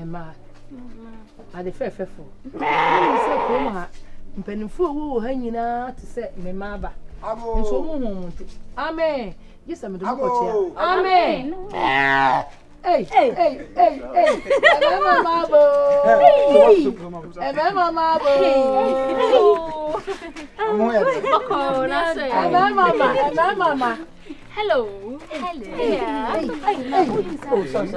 Emma. Ade fefefo. Say kom ha. Mpanimfo wo ha nyina te say me maba. Nso mo nti. Amen. Yes, I'm doing what. Amen. Hey. Mama. Hello. Yeah. Oh, sorry.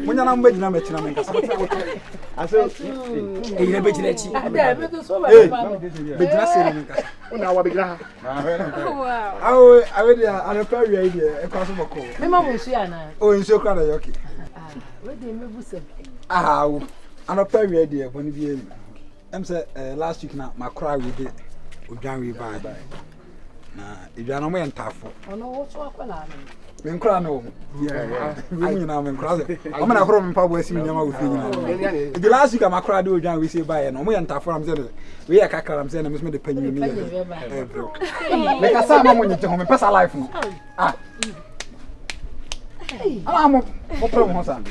When I'm waiting, I'm making a I said, hey, Betty, wow. I already had a very idea, a possible call. Oh, in so crowded, okay. Ah, I'm a very idea when you I'm said last week now, my cry with it. We can't buy. Nah, if you're not more tough. Oh, no, what's what? I'm crying. Yeah, I'm crying. I'm going to home and probably see me with you. The last week, I'm crying. We say bye, and I'm tough. I'm saying, we are cackling. I'm saying, I'm the penny. Like I said, I'm going to home and pass a life. Ah, I'm a problem.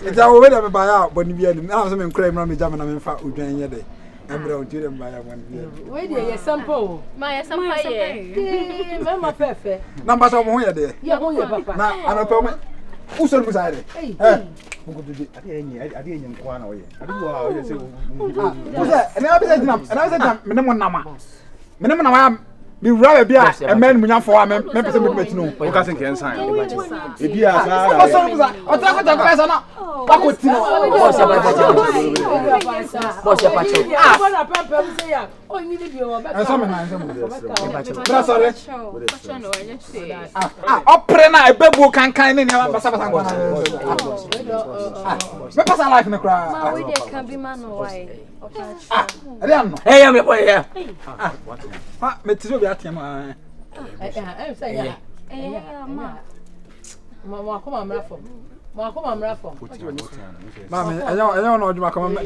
It's our way to buy out when we are in crime. I'm in fact, we're doing it. I'm going to buy one. Where do you sample? My sample. Mama Fefe. Numbers of one there. Yeah, Papa. Now, I'm a problem. Who's on beside it? I didn't want away. I don't know. And I said, minimum number. Be rather be a man when I'm for a man, members of the no. You can't sign. If you are, Mammy, I don't know you come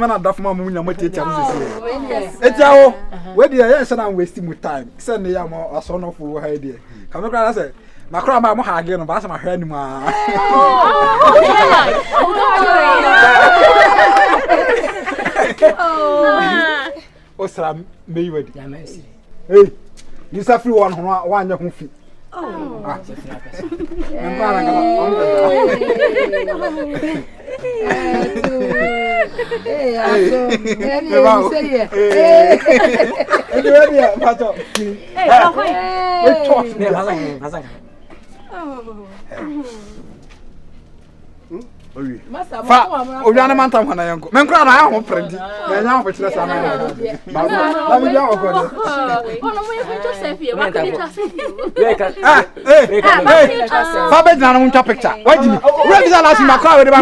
and duff my moon. It's our where the yes, and I'm wasting with time. Send the young or son of who idea. Come across, I said, my crowd, my mohag again, about my head. Oh, Sam, may you wait. Hey, you suffer one young feet. Oh, Ojana manta hwana yanko. Menkura na ho predi. Na nya ho chire sa na. Na mi ya ogo. Ono mo ye Joseph ye, wa ka Joseph. Fa be na no ntwa picture. Wa jimi. Ura bi za last makra we de ba.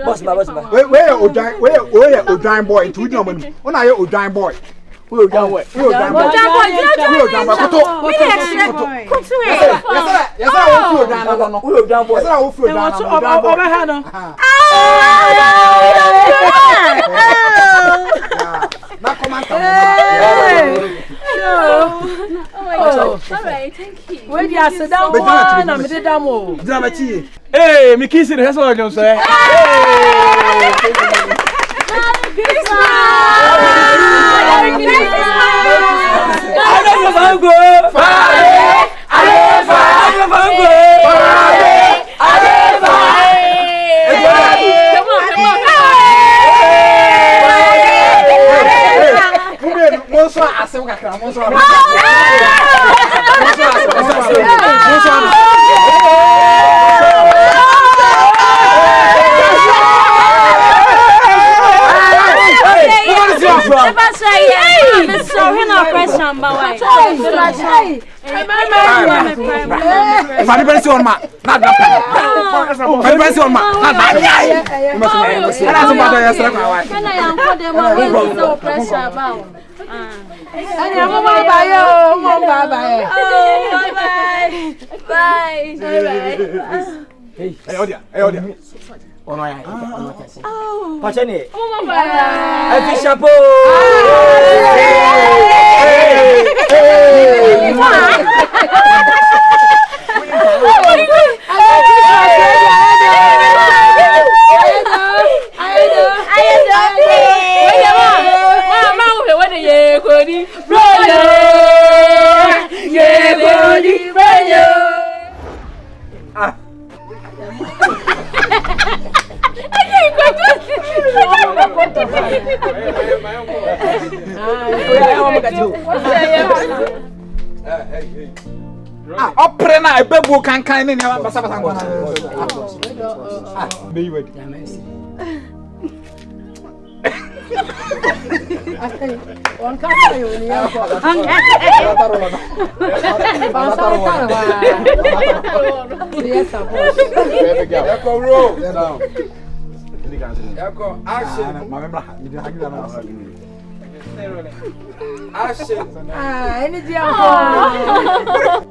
Boss. Where Odan boy into no money. Ona ye Odan boy. We are done. Yes, hey, me kissing the all you say. Ono ya. Pachani. Mama. Afishapo. Opera na ebebu kankan ne ne basa basa ngwana. Be you ready? One can't you ni ya ko. Eko roll. Eko action. Mamemra, you didn't hang down. Action. Ah, any dia ko.